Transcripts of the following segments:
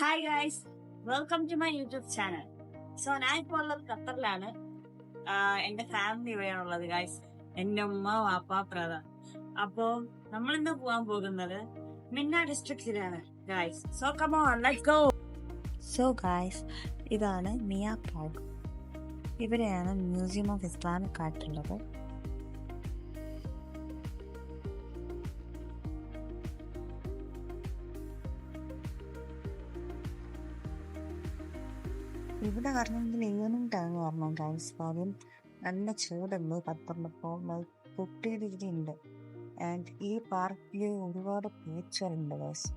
Hi guys, welcome to my YouTube channel. ഞാൻ ഇപ്പോൾ ഉള്ളത് ഖത്തറിലാണ്. എന്റെ ഫാമിലി ഇവിടെയാണുള്ളത് ഗൈസ്. എന്റെ ഉമ്മ, വാപ്പ, ബ്രദർ. അപ്പോ നമ്മൾ ഇന്ന് പോകാൻ പോകുന്നത് മിന്ന ഡിസ്ട്രിക്റ്റിലാണ് guys. So come on, let's go. Guys, ഇതാണ് മിയ പാർക്ക്. ഇവിടെയാണ് മ്യൂസിയം ഓഫ് ഇസ്ലാമിക് ആയിട്ടുള്ളത്. ഇവിടെ വരണമെങ്കിൽ ഈവനിങ് ടൈം വരണം ഗൈസ്. കാര്യം നല്ല ചൂടുണ്ട് ഖത്തറിലിപ്പോൾ. 50 ഡിഗ്രി ഉണ്ട്. ആൻഡ് ഈ പാർക്കിൽ ഒരുപാട് പേച്ചുകളുണ്ട് ഗൈസ്.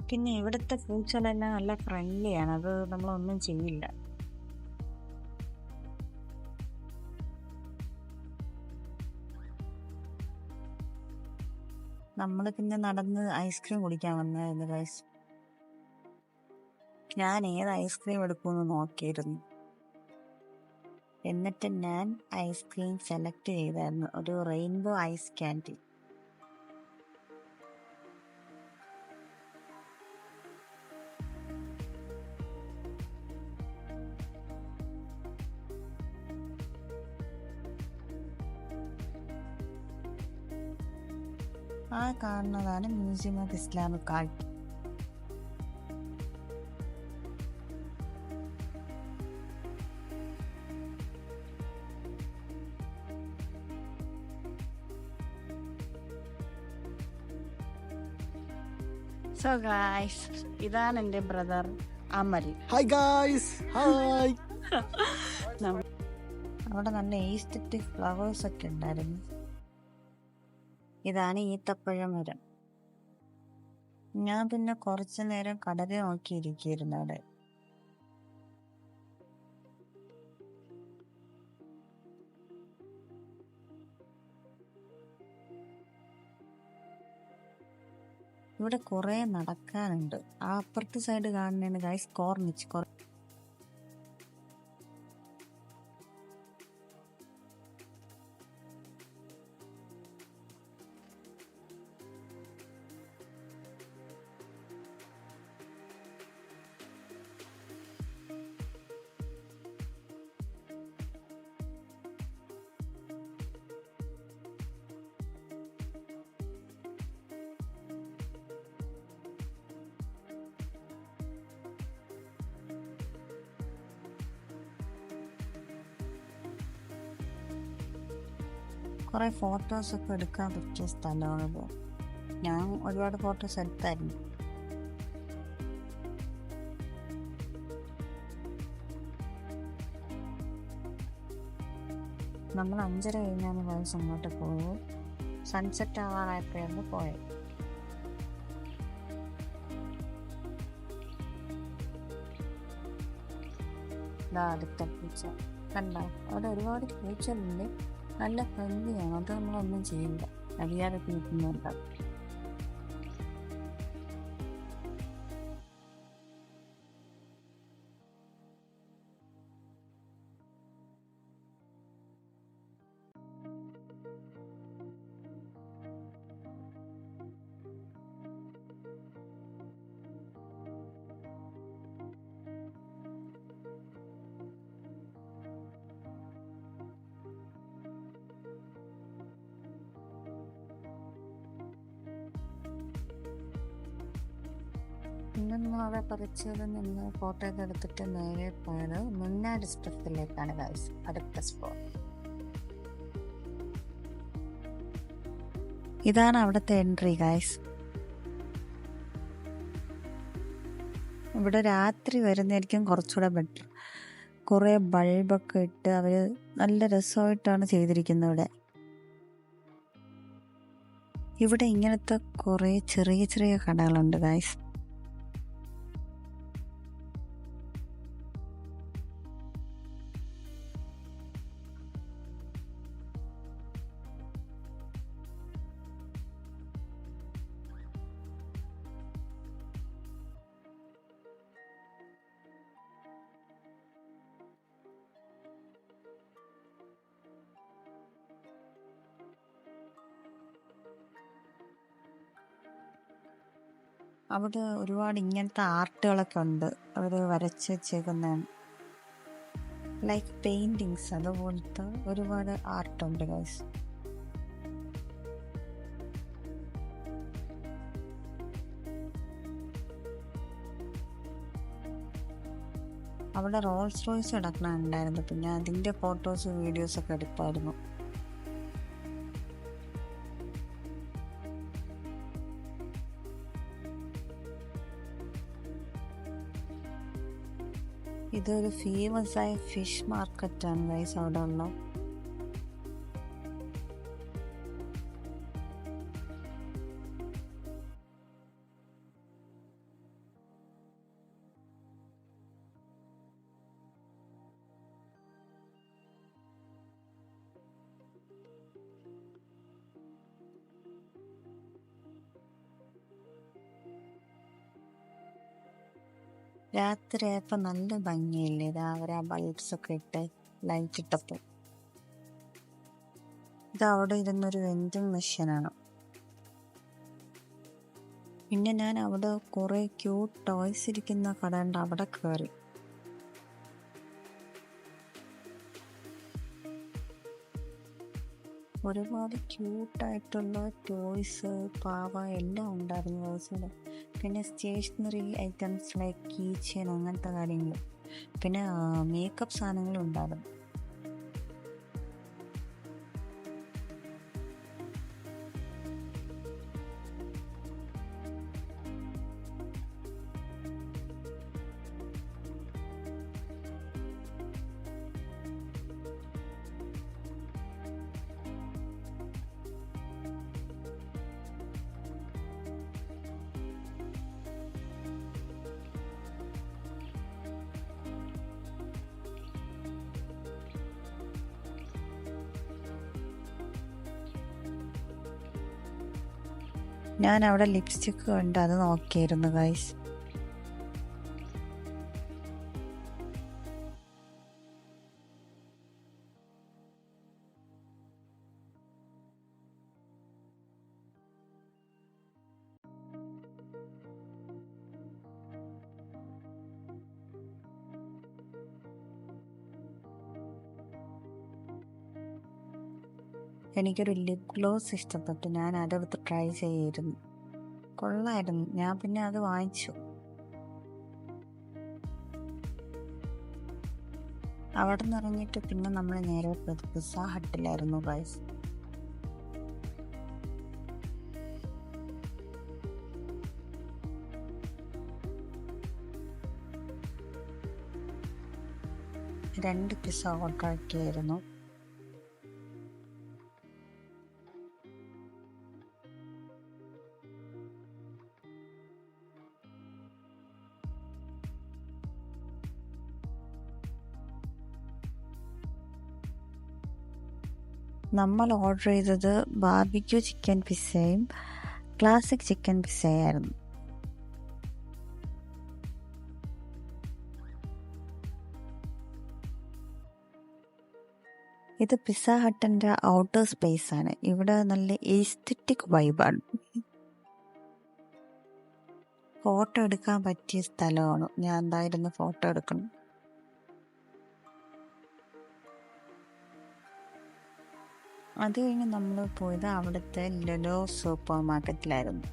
പിന്നെ ഇവിടുത്തെ പൂച്ചകളെല്ലാം നല്ല ഫ്രണ്ട്ലിയാണ്. അത് നമ്മളൊന്നും ചെയ്യില്ല. നമ്മൾ പിന്നെ നടന്ന് ഐസ്ക്രീം കുടിക്കാൻ വന്നായിരുന്നു ഗൈസ്. ഞാൻ ഏത് ഐസ്ക്രീം എടുക്കുമെന്ന് നോക്കിയിരുന്നു. എന്നിട്ട് ഞാൻ ഐസ്ക്രീം സെലക്ട് ചെയ്തായിരുന്നു, ഒരു റെയിൻബോ ഐസ് ക്യാൻഡി. ആ കാണുന്നതാണ് museum of Islamic art. So guys, ഇതാണ് എൻ്റെ brother Amal. Hi guys, hi. അവിടെ നല്ല എസ്തെറ്റിക് ഫ്ലവേഴ്സ് ഒക്കെ ഉണ്ടായിരുന്നു. ഇതാണ് ഈത്തപ്പഴ മരം. ഞാൻ പിന്നെ കുറച്ചു നേരം കടല് നോക്കിയിരിക്കുന്നു അവിടെ. ഇവിടെ കുറെ നടക്കാനുണ്ട്. ആ അപ്പുറത്തെ സൈഡ് കാണുന്നതാണ് ഗൈസ് കോർണിച്ച്. കുറെ ഫോട്ടോസ് ഒക്കെ എടുക്കാൻ പറ്റിയ സ്ഥലമാണിത്. ഞാൻ ഒരുപാട് ഫോട്ടോസ് എടുത്തായിരുന്നു. നമ്മൾ 5:30 കഴിഞ്ഞാണ് വയസ്സ് അങ്ങോട്ട് പോയത്. സൺസെറ്റ് ആവാറായപ്പോഴാണ് പോയത്. അടുത്ത പൂച്ച കണ്ടോ? അവിടെ ഒരുപാട് പൂച്ചകളുണ്ട്. നല്ല ഫ്രണ്ട്ലിയാണ്. അത് നമ്മളൊന്നും ചെയ്യില്ല, അറിയാതെ തീറ്റുന്നുണ്ട്. പിന്നെ നമ്മൾ അവിടെ പറിച്ചതിൽ നിന്ന് ഫോട്ടോ ഒക്കെ എടുത്തിട്ട് നേരെ പോയത് മുന്ന ഡിസ്ട്രിക്റ്റിലേക്കാണ് ഗൈസ്. അടുത്ത സ്പോട്ട് ഇതാണ്. അവിടുത്തെ എൻട്രി ഗൈസ്. ഇവിടെ രാത്രി വരുന്നതായിരിക്കും കുറച്ചുകൂടെ ബെറ്റർ. കുറെ ബൾബൊക്കെ ഇട്ട് അവര് നല്ല രസമായിട്ടാണ് ചെയ്തിരിക്കുന്നത്. ഇവിടെ ഇങ്ങനത്തെ കുറെ ചെറിയ ചെറിയ കടകളുണ്ട് ഗൈസ്. അവിടെ ഒരുപാട് ഇങ്ങനത്തെ ആർട്ടുകളൊക്കെ ഉണ്ട്. അവർ വരച്ച് വെച്ചേക്കുന്നതാണ്, ലൈക്ക് പെയിന്റിങ്സ്, അതുപോലത്തെ ഒരുപാട് ആർട്ടുണ്ട് ഗൈസ്. അവിടെ റോൾസ് റോയ്സ് കിടക്കണുണ്ടായിരുന്നു, പിന്നെ അതിൻ്റെ ഫോട്ടോസ് വീഡിയോസൊക്കെ എടുത്തായിരുന്നു. ഇതൊരു ഫേമസ് ആയ ഫിഷ് മാർക്കറ്റാണ് ഗൈസ് അവിടെ ഉള്ള. രാത്രിയായപ്പോൾ നല്ല ഭംഗിയില്ലേ, രാവിലെ ആ ബൾബ്സ് ഒക്കെ ഇട്ട് ലൈറ്റ് ഇട്ടപ്പോൾ. ഇത് അവിടെ ഇരുന്നൊരു വെൻഡിങ് മെഷീനാണ്. പിന്നെ ഞാൻ അവിടെ കുറേ ക്യൂട്ട് ടോയ്സ് ഇരിക്കുന്ന കട ഉണ്ട്, അവിടെ കയറി. ഒരുപാട് ക്യൂട്ടായിട്ടുള്ള ടോയ്സ്, പാവ എല്ലാം ഉണ്ടായിരുന്നു ഗൈസ്. പിന്നെ stationery items like key chain അങ്ങനത്തെ കാര്യങ്ങൾ, പിന്നെ മേക്കപ്പ് സാധനങ്ങളും ഉണ്ടായിരുന്നു. ഞാൻ അവിടെ ലിപ്സ്റ്റിക്ക് കണ്ട് അത് നോക്കിയിരുന്നു ഗൈസ്. എനിക്കൊരു ലിപ് ഗ്ലോസ് ഇഷ്ടപ്പെട്ടു, ഞാൻ അതെടുത്ത് ട്രൈ ചെയ്യായിരുന്നു, കൊള്ളായിരുന്നു. ഞാൻ പിന്നെ അത് വാങ്ങിച്ചു. അവിടെ നിന്ന് ഇറങ്ങിയിട്ട് പിന്നെ നമ്മൾ നേരെ പോയത് പിസ്സ ഹട്ടിലായിരുന്നു ഗൈസ്. രണ്ട് പിസ്സ ഓർഡർ ആക്കിയായിരുന്നു. നമ്മൾ ഓർഡർ ചെയ്തത് ബാർബിക്യൂ ചിക്കൻ പിസ്സയും ക്ലാസിക് ചിക്കൻ പിസ്സയായിരുന്നു. ഇത് പിസ്സ ഹട്ടിൻ്റെ ഔട്ടർ സ്പേസ് ആണ്. ഇവിടെ നല്ല എസ്തെറ്റിക് വൈബാണ്. ഫോട്ടോ എടുക്കാൻ പറ്റിയ സ്ഥലമാണ്. ഞാൻ എന്തായിരുന്നു ഫോട്ടോ എടുക്കണം. അത് കഴിഞ്ഞ് നമ്മൾ പോയത് അവിടുത്തെ ലെലോ സൂപ്പർ മാർക്കറ്റിലായിരുന്നു.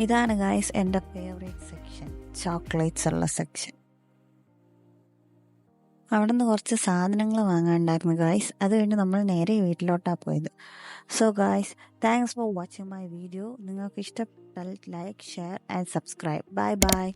ഇതാണ് ഗൈസ് എൻ്റെ ഫേവറേറ്റ് സെക്ഷൻ, ചോക്ലേറ്റ്സ് ഉള്ള സെക്ഷൻ. അവിടെ നിന്ന് കുറച്ച് സാധനങ്ങൾ വാങ്ങാനുണ്ടായിരുന്നു ഗൈസ്. അത് കഴിഞ്ഞ് നമ്മൾ നേരെ വീട്ടിലോട്ടാണ് പോയത്. So guys, thanks for watching my video. നിങ്ങൾക്ക് ഇഷ്ടപ്പെട്ടാൽ like, share and subscribe. Bye bye.